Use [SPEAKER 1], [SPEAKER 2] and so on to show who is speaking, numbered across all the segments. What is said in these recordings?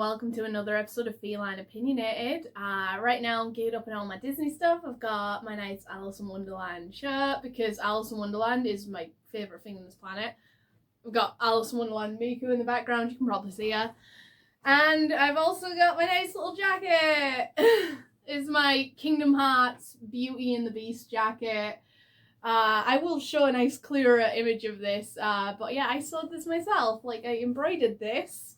[SPEAKER 1] welcome to another episode of Feline Opinionated. Right now I'm geared up in all my Disney stuff. I've got my nice Alice in Wonderland shirt because Alice in Wonderland is my favourite thing on this planet. We've got Alice in Wonderland Miku in the background, you can probably see her. And I've also got my nice little jacket. It's my Kingdom Hearts Beauty and the Beast jacket. I will show a nice clearer image of this, but yeah, I sewed this myself. Like, I embroidered this.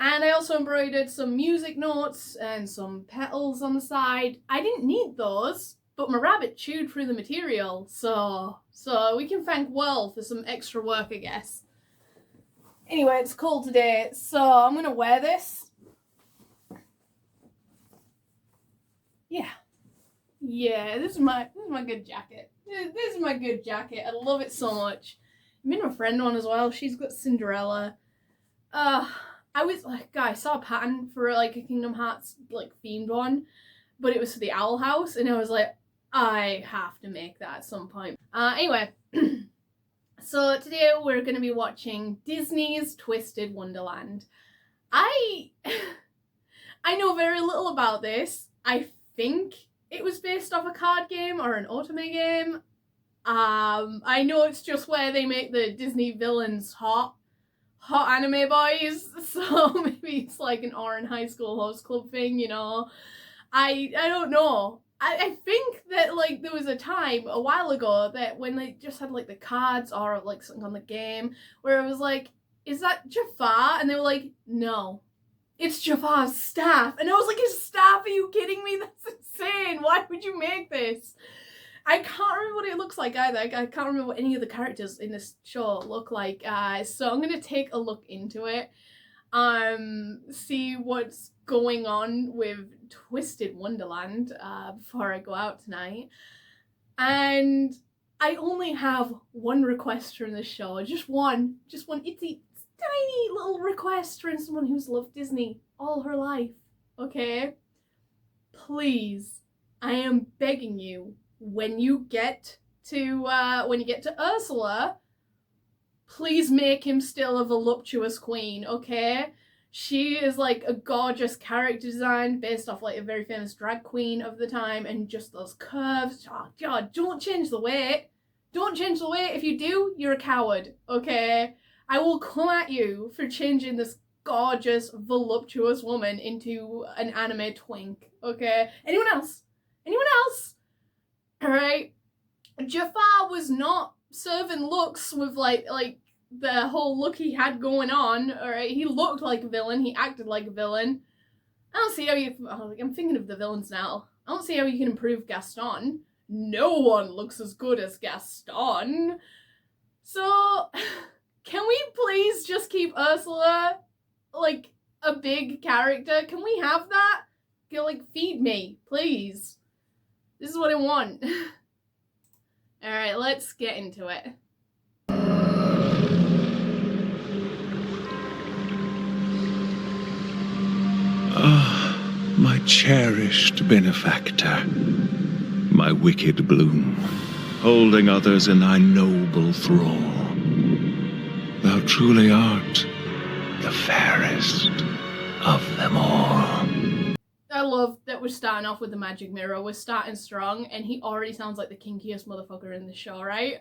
[SPEAKER 1] And I also embroidered some music notes and some petals on the side. I didn't need those, but my rabbit chewed through the material, so we can thank Well for some extra work, I guess. Anyway, it's cold today, so I'm gonna wear this. Yeah, this is my good jacket. This is my good jacket. I love it so much. I made my friend one as well. She's got Cinderella. I was like, I saw a pattern for like a Kingdom Hearts like themed one, but it was for the Owl House, and I was like, I have to make that at some point. Anyway, so today we're going to be watching Disney's Twisted Wonderland. I know very little about this. I think it was based off a card game or an otome game. I know it's just where they make the Disney villains hot anime boys, so maybe it's like an Orange High School Host Club thing, you know. I don't know. I think that like there was a time a while ago that when they just had like the cards or like something on the game where it was like, is that Jafar? And they were like, no, it's Jafar's staff. And I was like, his staff? Are you kidding me? That's insane. Why would you make this? I can't remember what it looks like either. I can't remember what any of the characters in this show look like. So I'm going to take a look into it. See what's going on with Twisted Wonderland before I go out tonight. And I only have one request from this show. Just one itsy tiny little request from someone who's loved Disney all her life. Okay? Please, I am begging you. When you get to Ursula, please make him still a voluptuous queen, okay? She is like a gorgeous character design based off like a very famous drag queen of the time, and just those curves. Oh God, don't change the weight. Don't change the weight. If you do, you're a coward, okay? I will come at you for changing this gorgeous, voluptuous woman into an anime twink, okay? Anyone else? Anyone else? Alright, Jafar was not serving looks with like the whole look he had going on. Alright, he looked like a villain, he acted like a villain. I don't see how I'm thinking of the villains now. I don't see how you can improve Gaston. No one looks as good as Gaston. So, can we please just keep Ursula like a big character? Can we have that? Like, feed me, please. This is what I want. Alright, let's get into it.
[SPEAKER 2] Ah, my cherished benefactor, my wicked bloom, holding others in thy noble thrall. Thou truly art the fairest of them all.
[SPEAKER 1] I love that we're starting off with the magic mirror. We're starting strong, and he already sounds like the kinkiest motherfucker in the show, right?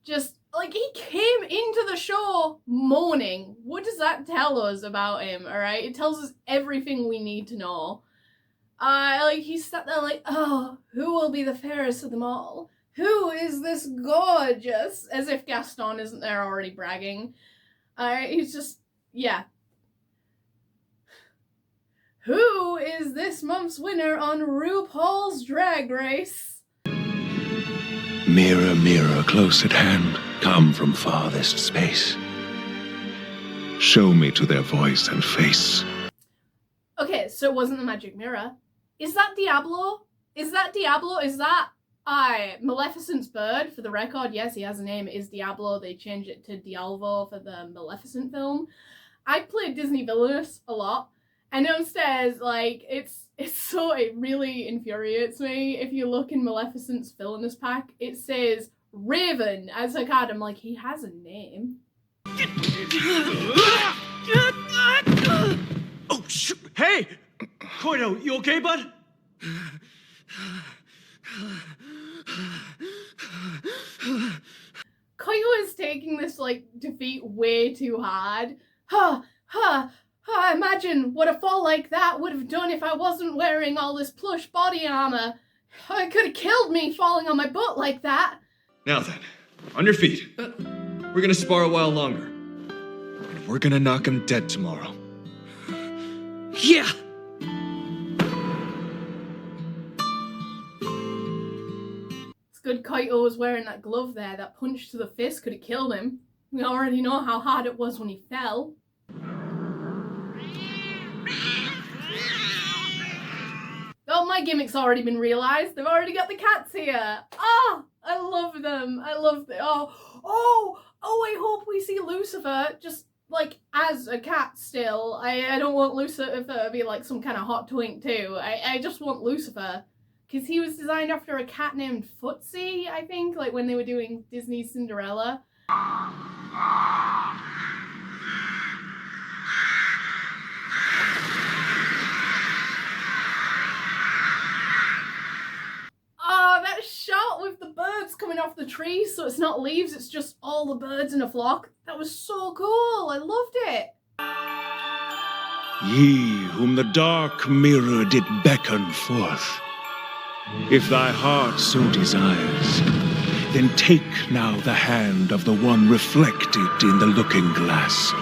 [SPEAKER 1] Just, like, he came into the show moaning. What does that tell us about him, alright? It tells us everything we need to know. Like, he sat there like, oh, who will be the fairest of them all? Who is this gorgeous? As if Gaston isn't there already bragging. Alright, he's just, yeah. Who is this month's winner on RuPaul's Drag Race?
[SPEAKER 2] Mirror, mirror, close at hand, come from farthest space. Show me to their voice and face.
[SPEAKER 1] Okay, so it wasn't the magic mirror. Is that Diablo? Is that Diablo? Is that Maleficent's bird? For the record, yes, he has a name. It is Diablo. They changed it to Dialvo for the Maleficent film. I played Disney Villainous a lot. And downstairs, like, it really infuriates me. If you look in Maleficent's villainous pack, it says Raven as her card. I'm like, he has a name.
[SPEAKER 2] Oh, shoot!
[SPEAKER 3] Hey! Koido, you okay, bud?
[SPEAKER 1] Koido is taking this, like, defeat way too hard. Imagine what a fall like that would have done if I wasn't wearing all this plush body armor. It could have killed me falling on my butt like that.
[SPEAKER 3] Now then, on your feet. We're gonna spar a while longer. And we're gonna knock him dead tomorrow. Yeah!
[SPEAKER 1] It's good Koito was wearing that glove there. That punch to the fist could have killed him. We already know how hard it was when he fell. Oh, my gimmick's already been realised. They've already got the cats here. Ah, I love them. I love them. Oh, I hope we see Lucifer just, like, as a cat still. I don't want Lucifer to be, like, some kind of hot twink, too. I just want Lucifer. Because he was designed after a cat named Footsie, I think, like, when they were doing Disney's Cinderella. That shot with the birds coming off the trees, so it's not leaves, it's just all the birds in a flock. That was so cool. I loved it.
[SPEAKER 2] Ye whom the dark mirror did beckon forth, if thy heart so desires, then take now the hand of the one reflected in the looking glass.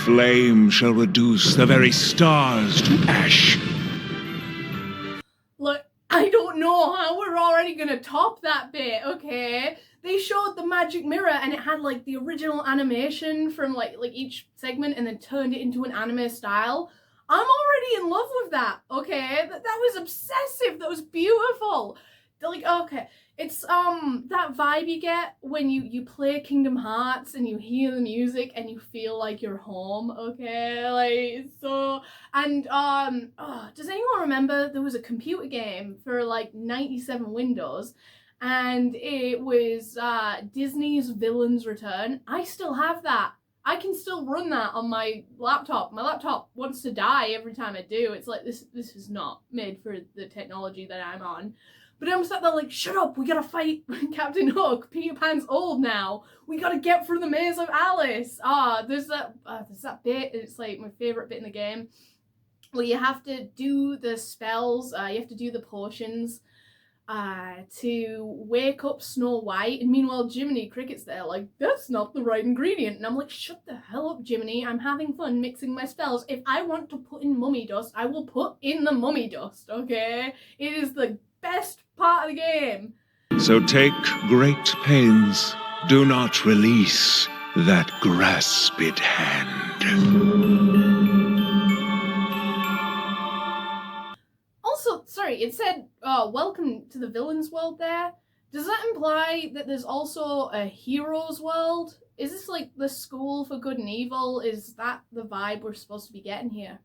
[SPEAKER 2] Flame shall reduce the very stars to ash.
[SPEAKER 1] Look, I don't know how we're already gonna top that bit, okay? They showed the magic mirror and it had like the original animation from like each segment and then turned it into an anime style. I'm already in love with that, okay? That was obsessive, that was beautiful. Like, okay, it's that vibe you get when you play Kingdom Hearts and you hear the music and you feel like you're home, okay? Like, so, and does anyone remember there was a computer game for like 97 Windows and it was Disney's Villain's Return? I still have that. I can still run that on my laptop. My laptop wants to die every time I do. It's like, this is not made for the technology that I'm on. But I'm sat there like, shut up, we gotta fight Captain Hook. Peter Pan's old now. We gotta get through the maze of Alice. There's that bit, it's like my favourite bit in the game, where you have to do the spells, you have to do the potions, to wake up Snow White, and meanwhile Jiminy Cricket's there like, that's not the right ingredient, and I'm like, shut the hell up, Jiminy, I'm having fun mixing my spells. If I want to put in mummy dust, I will put in the mummy dust, okay? It is the best part of the game.
[SPEAKER 2] So take great pains, do not release that grasped hand.
[SPEAKER 1] Also, sorry, it said, welcome to the villain's world there. Does that imply that there's also a hero's world? Is this like the school for good and evil? Is that the vibe we're supposed to be getting here?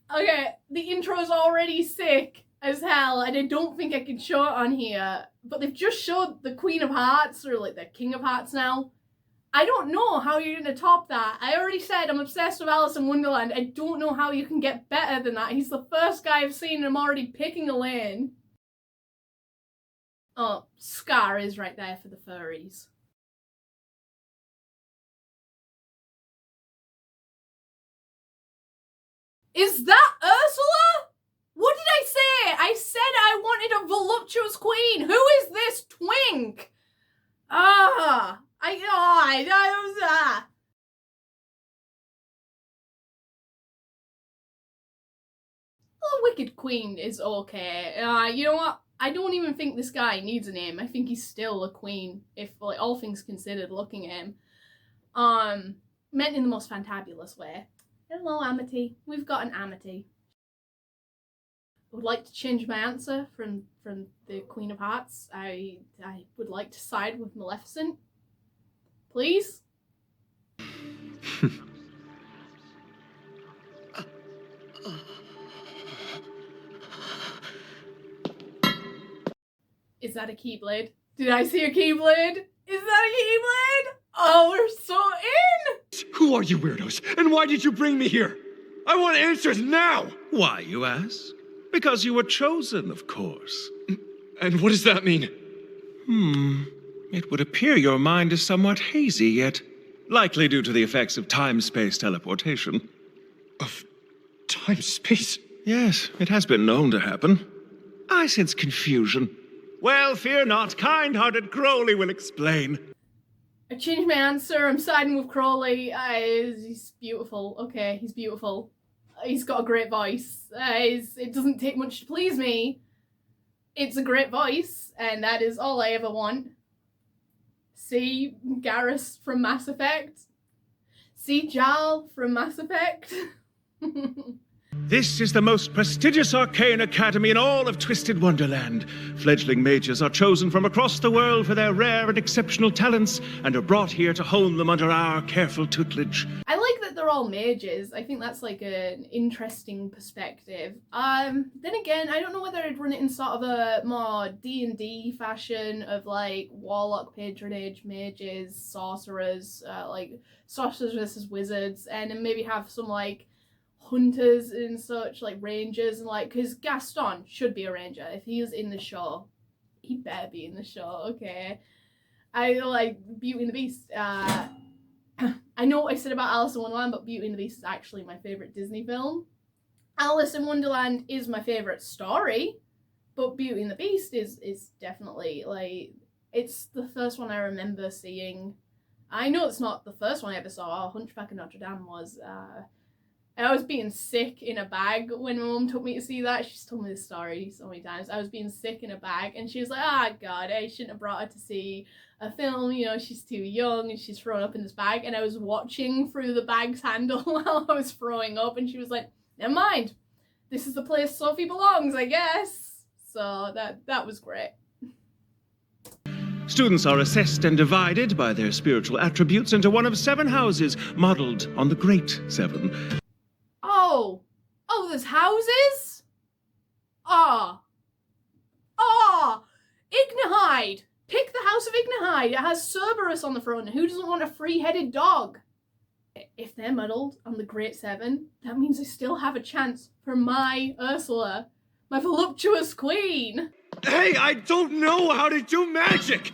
[SPEAKER 1] Okay, the intro's already sick as hell, and I don't think I can show it on here, but they've just showed the Queen of Hearts, or like the King of Hearts now. I don't know how you're gonna top that. I already said I'm obsessed with Alice in Wonderland. I don't know how you can get better than that. He's the first guy I've seen and I'm already picking a lane. Oh, Scar is right there for the furries. Is that Ursula? What did I say? I said I wanted a voluptuous queen. Who is this twink? The Wicked Queen is okay. You know what? I don't even think this guy needs a name. I think he's still a queen, if like all things considered, looking at him. Meant in the most fantabulous way. Hello, Amity. We've got an Amity. I would like to change my answer from the Queen of Hearts. I would like to side with Maleficent. Please? Is that a Keyblade? Did I see a Keyblade? Is that a Keyblade? Oh, we're so in!
[SPEAKER 3] Who Who are you weirdos? And why did you bring me here? I want answers now!
[SPEAKER 2] Why, you ask? Because you were chosen, of course.
[SPEAKER 3] And what does that mean?
[SPEAKER 2] It would appear your mind is somewhat hazy yet, likely due to the effects of time-space teleportation.
[SPEAKER 3] Of time-space?
[SPEAKER 2] Yes, it has been known to happen. I sense confusion. Well, fear not, kind-hearted Crowley will explain.
[SPEAKER 1] I changed my answer. I'm siding with Crowley. He's beautiful. Okay, he's beautiful. He's got a great voice. It doesn't take much to please me. It's a great voice, and that is all I ever want. See Garrus from Mass Effect. See Jal from Mass Effect.
[SPEAKER 2] This is the most prestigious arcane academy in all of Twisted Wonderland. Fledgling mages are chosen from across the world for their rare and exceptional talents and are brought here to hone them under our careful tutelage.
[SPEAKER 1] I like that they're all mages. I think that's like an interesting perspective. Then again, I don't know whether I'd run it in sort of a more D&D fashion of like warlock patronage, mages, sorcerers, like sorcerers versus wizards, and then maybe have some like hunters and such, like rangers, and like, because Gaston should be a ranger. If he is in the show, he better be in the show. Okay, I like Beauty and the Beast. I know what I said about Alice in Wonderland, but Beauty and the Beast is actually my favorite Disney film. Alice in Wonderland is my favorite story, but Beauty and the Beast is definitely like, it's the first one I remember seeing. I know it's not the first one I ever saw. Hunchback of Notre Dame was. I was being sick in a bag when my mum took me to see that. She's told me this story so many times. I was being sick in a bag, and she was like, "Ah, God, I shouldn't have brought her to see a film. You know, she's too young, and she's thrown up in this bag." And I was watching through the bag's handle while I was throwing up, and she was like, "Never mind. This is the place Sophie belongs, I guess." So that was great.
[SPEAKER 2] Students are assessed and divided by their spiritual attributes into one of 7 houses modeled on the Great Seven.
[SPEAKER 1] Oh, there's houses? Ignihide! Pick the House of Ignihide. It has Cerberus on the front. Who doesn't want a 3-headed dog? If they're muddled on the Great Seven, that means I still have a chance for my Ursula, my voluptuous queen.
[SPEAKER 3] Hey, I don't know how to do magic!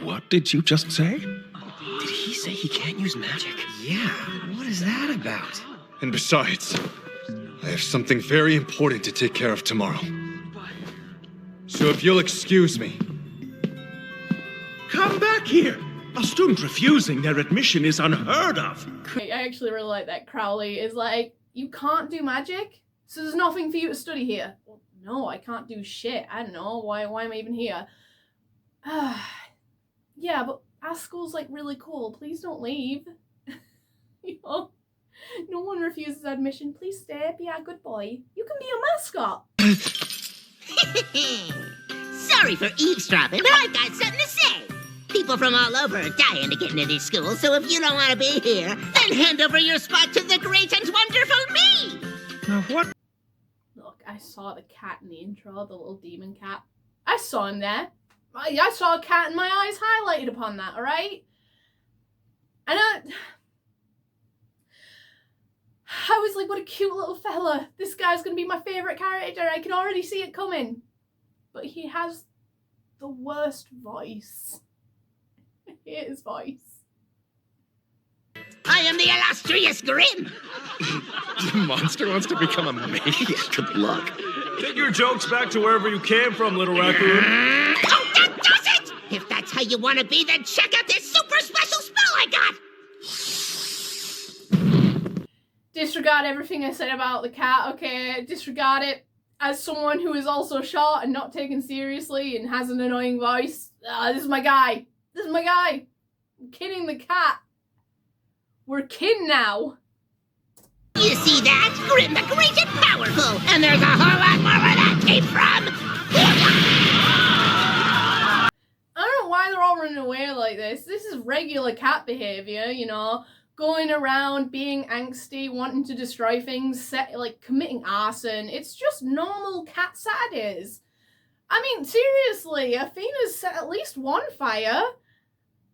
[SPEAKER 2] What did you just say?
[SPEAKER 4] Did he say he can't use magic? Yeah, what is that about?
[SPEAKER 3] And besides, I have something very important to take care of tomorrow. So if you'll excuse me.
[SPEAKER 2] Come back here! A student refusing their admission is unheard of.
[SPEAKER 1] I actually really like that Crowley is like, you can't do magic? So there's nothing for you to study here? Well, no, I can't do shit. I don't know. Why am I even here? Yeah, but our school's like really cool. Please don't leave. You know, no one refuses admission. Please stay. Be our good boy. You can be a mascot.
[SPEAKER 5] Sorry for eavesdropping, but I've got something to say. People from all over are dying to get into this school, so if you don't want to be here, then hand over your spot to the great and wonderful me!
[SPEAKER 2] Now what?
[SPEAKER 1] Look, I saw the cat in the intro, the little demon cat. I saw him there. I saw a cat and my eyes highlighted upon that, alright? And I was like, what a cute little fella. This guy's gonna be my favourite character. I can already see it coming. But he has the worst voice. I hate his voice.
[SPEAKER 5] I am the illustrious Grimm!
[SPEAKER 3] The monster wants to become a mage?
[SPEAKER 4] Good luck.
[SPEAKER 6] Take your jokes back to wherever you came from, little raccoon.
[SPEAKER 5] Oh, that does it! If that's how you want to be, then check out this super special spell I got!
[SPEAKER 1] Disregard everything I said about the cat, okay? Disregard it. As someone who is also short and not taken seriously and has an annoying voice, this is my guy. This is my guy. I'm kidding the cat. We're kin now.
[SPEAKER 5] You see that? Grimm the Great and Powerful! And there's a whole lot more where that came from!
[SPEAKER 1] I don't know why they're all running away like this. This is regular cat behavior, you know? Going around, being angsty, wanting to destroy things, like committing arson. It's just normal cat Saturdays. I mean, seriously, Athena's set at least one fire.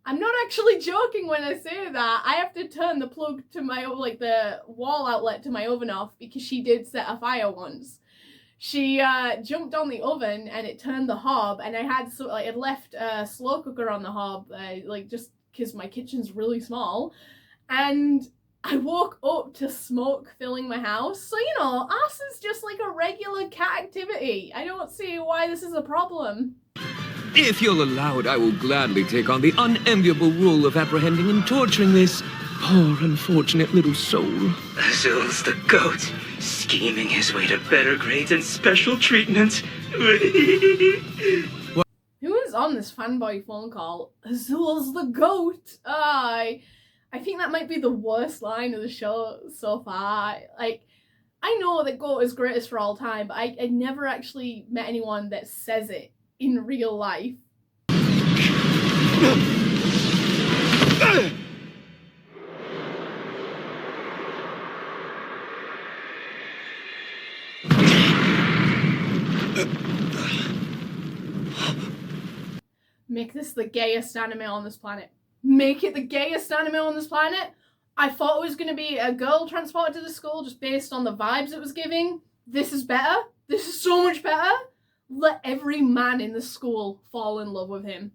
[SPEAKER 1] I'm not actually joking when I say that. I have to turn the plug to my, like, the wall outlet to my oven off because she did set a fire once. She jumped on the oven and it turned the hob, and I had I'd left a slow cooker on the hob, like, just because my kitchen's really small, and I woke up to smoke filling my house. So, you know, arson's just like a regular cat activity. I don't see why this is a problem.
[SPEAKER 7] If you'll allow it, I will gladly take on the unenviable role of apprehending and torturing this poor, unfortunate little soul.
[SPEAKER 4] Azul's the goat, scheming his way to better grades and special treatment.
[SPEAKER 1] Who is on this fanboy phone call? Azul's the goat. I think that might be the worst line of the show so far. Like, I know that goat is greatest for all time, but I never actually met anyone that says it in real life. Make this the gayest anime on this planet. Make it the gayest anime on this planet. I thought it was going to be a girl transported to the school just based on the vibes it was giving. This is better. This is so much better. Let every man in the school fall in love with him.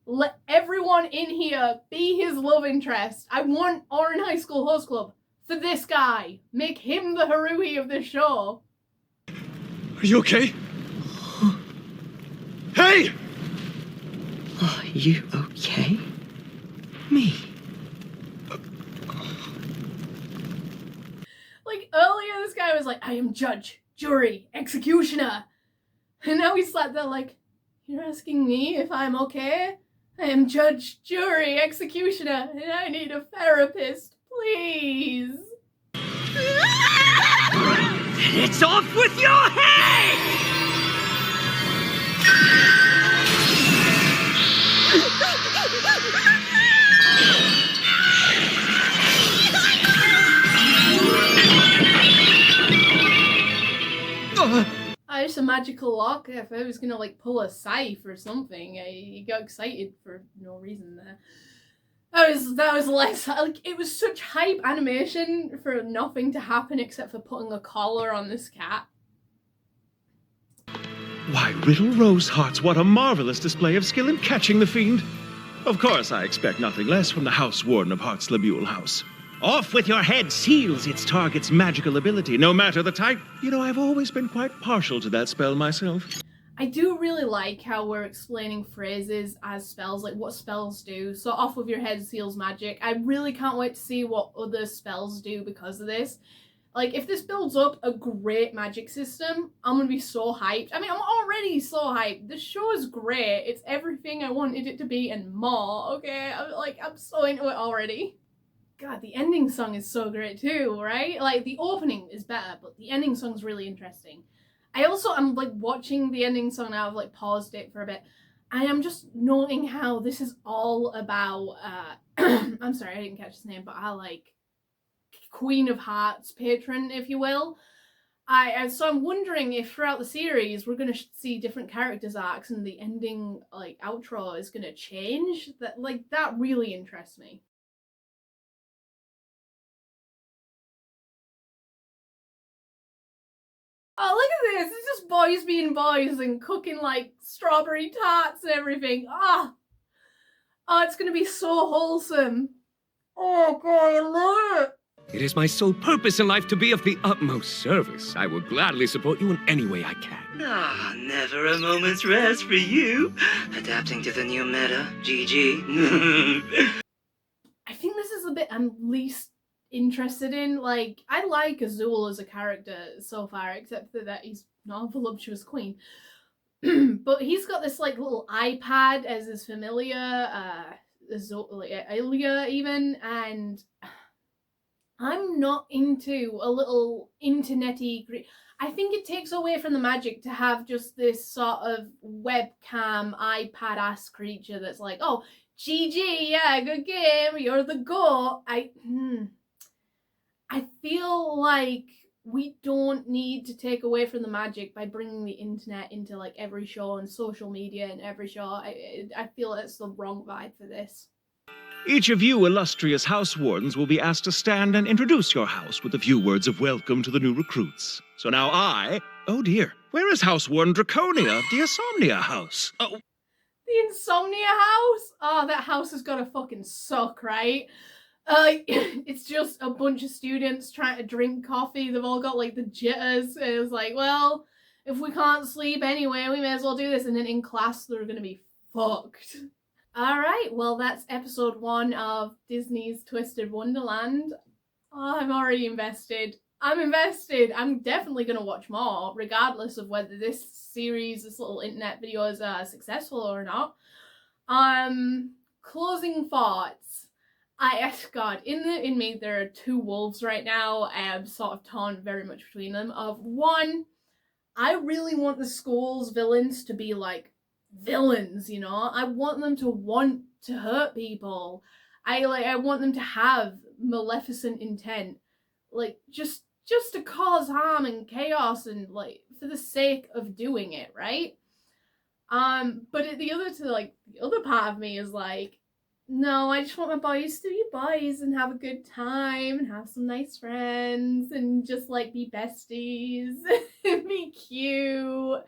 [SPEAKER 1] Let everyone in here be his love interest. I want Orin High School Host Club for this guy. Make him the Haruhi of this show.
[SPEAKER 3] Are you okay? Hey!
[SPEAKER 4] Are you okay? Me?
[SPEAKER 1] Like, earlier this guy was like, I am judge, jury, executioner. And now he's sat there like, you're asking me if I'm okay? I am judge, jury, executioner, and I need a therapist, please.
[SPEAKER 4] It's off with your head!
[SPEAKER 1] Just a magical lock. If I was gonna like pull a scythe or something, I got excited for no reason there. That was less like, it was such hype animation for nothing to happen except for putting a collar on this cat.
[SPEAKER 2] Why, Riddle Rosehearts, what a marvelous display of skill in catching the fiend. Of course, I expect nothing less from the House Warden of Heart's Labule House. Off with your head seals its target's magical ability, no matter the type. You know, I've always been quite partial to that spell myself.
[SPEAKER 1] I do really like how we're explaining phrases as spells, like what spells do. So off with your head seals magic. I really can't wait to see what other spells do because of this. Like, if this builds up a great magic system, I'm gonna be so hyped. I mean, I'm already so hyped. This show is great. It's everything I wanted it to be and more, okay? I'm so into it already. God, the ending song is so great too, right? Like, the opening is better, but the ending song's really interesting. I'm like watching the ending song now. I've like paused it for a bit. I am just noting how this is all about, I'm sorry, I didn't catch his name, but I like Queen of Hearts patron, if you will. So I'm wondering if throughout the series we're going to see different characters' arcs and the ending, like, outro is going to change. That really interests me. Oh, look at this. It's just boys being boys and cooking, like, strawberry tarts and everything. Oh, it's going to be so wholesome. Oh, God, I love it.
[SPEAKER 7] It is my sole purpose in life to be of the utmost service. I will gladly support you in any way I can.
[SPEAKER 4] Ah, never a moment's rest for you. Adapting to the new meta, GG.
[SPEAKER 1] I think this is the bit I'm least interested in. Like, I like Azul as a character so far, except for that he's not a voluptuous queen. But he's got this, like, little iPad as his familiar, Azul, like, Alia even, and I'm not into a little internety. I think it takes away from the magic to have just this sort of webcam iPad-ass creature that's like, oh, GG, yeah, good game, you're the GOAT. I feel like we don't need to take away from the magic by bringing the internet into like every show and social media and every show. I feel it's the wrong vibe for this.
[SPEAKER 2] Each of you illustrious house wardens will be asked to stand and introduce your house with a few words of welcome to the new recruits. So now oh dear, where is House Warden Draconia of the Insomnia House? Oh.
[SPEAKER 1] The Insomnia House? Oh, that house has gotta fucking suck, right? It's just a bunch of students trying to drink coffee. They've all got like the jitters. And it's like, well, if we can't sleep anyway, we may as well do this. And then in class, they're gonna be fucked. Alright, well, that's episode 1 of Disney's Twisted Wonderland. Oh, I'm already invested. I'm invested. I'm definitely gonna watch more, regardless of whether this series, this little internet video is successful or not. Closing thoughts. God, in me, there are 2 wolves right now. I am sort of torn very much between them. Of one, I really want the school's villains to be like villains, you know? I want them to want to hurt people. I want them to have maleficent intent. Like, just to cause harm and chaos and, like, for the sake of doing it, right? But the other part of me is like, no, I just want my boys to be boys and have a good time and have some nice friends and just, like, be besties and be cute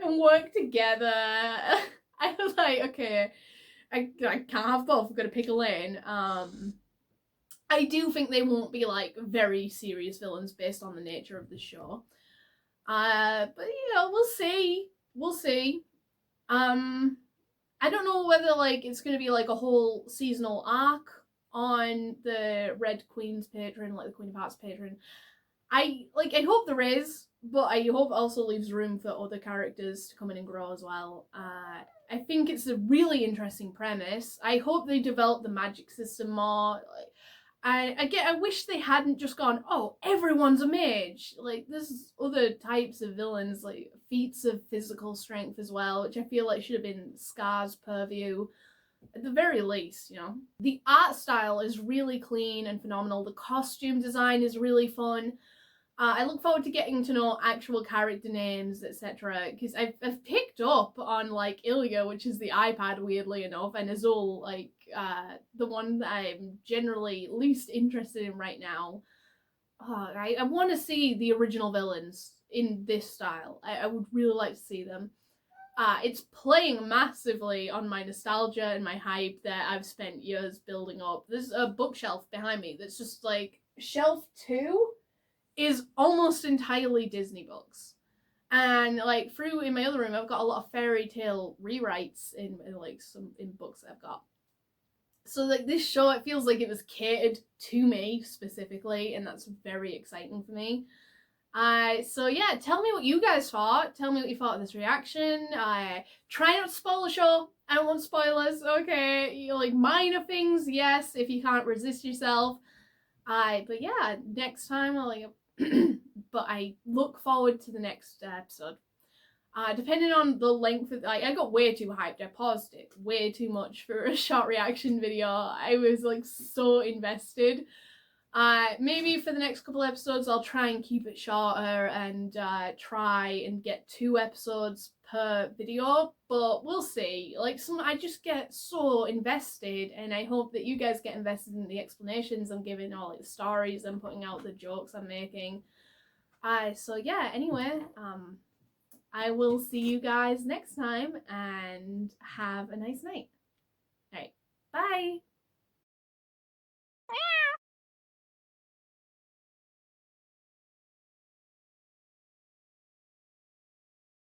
[SPEAKER 1] and work together. I was like, okay, I can't have both. I've got to pick a lane. I do think they won't be like very serious villains based on the nature of the show. But you know, we'll see. We'll see. I don't know whether like it's gonna be like a whole seasonal arc on the Red Queen's patron, like the Queen of Hearts patron. I hope there is, but I hope it also leaves room for other characters to come in and grow as well. I think it's a really interesting premise. I hope they develop the magic system more. I wish they hadn't just gone, oh, everyone's a mage. Like, there's other types of villains, like feats of physical strength as well, which I feel like should have been Scar's purview, at the very least, you know. The art style is really clean and phenomenal. The costume design is really fun. I look forward to getting to know actual character names, etc. Because I've picked up on, like, Ilya, which is the iPad, weirdly enough, and Azul, like, the one that I'm generally least interested in right now. I want to see the original villains in this style. I would really like to see them. It's playing massively on my nostalgia and my hype that I've spent years building up. There's a bookshelf behind me that's just, like, shelf 2 is almost entirely Disney books. And like through in my other room I've got a lot of fairy tale rewrites in books that I've got. So like this show, it feels like it was catered to me specifically, and that's very exciting for me. So yeah, tell me what you guys thought. Tell me what you thought of this reaction. Try not to spoil the show. I don't want spoilers, okay? You know, like minor things, yes, if you can't resist yourself. But yeah, next time I'll like but I look forward to the next episode. Depending on the length of, I got way too hyped. I paused it way too much for a short reaction video. I was like so invested. Maybe for the next couple episodes I'll try and keep it shorter and try and get 2 episodes per video, but we'll see. Like I just get so invested, and I hope that you guys get invested in the explanations I'm giving, all like the stories I'm putting out, the jokes I'm making. So yeah, anyway, I will see you guys next time, and have a nice night.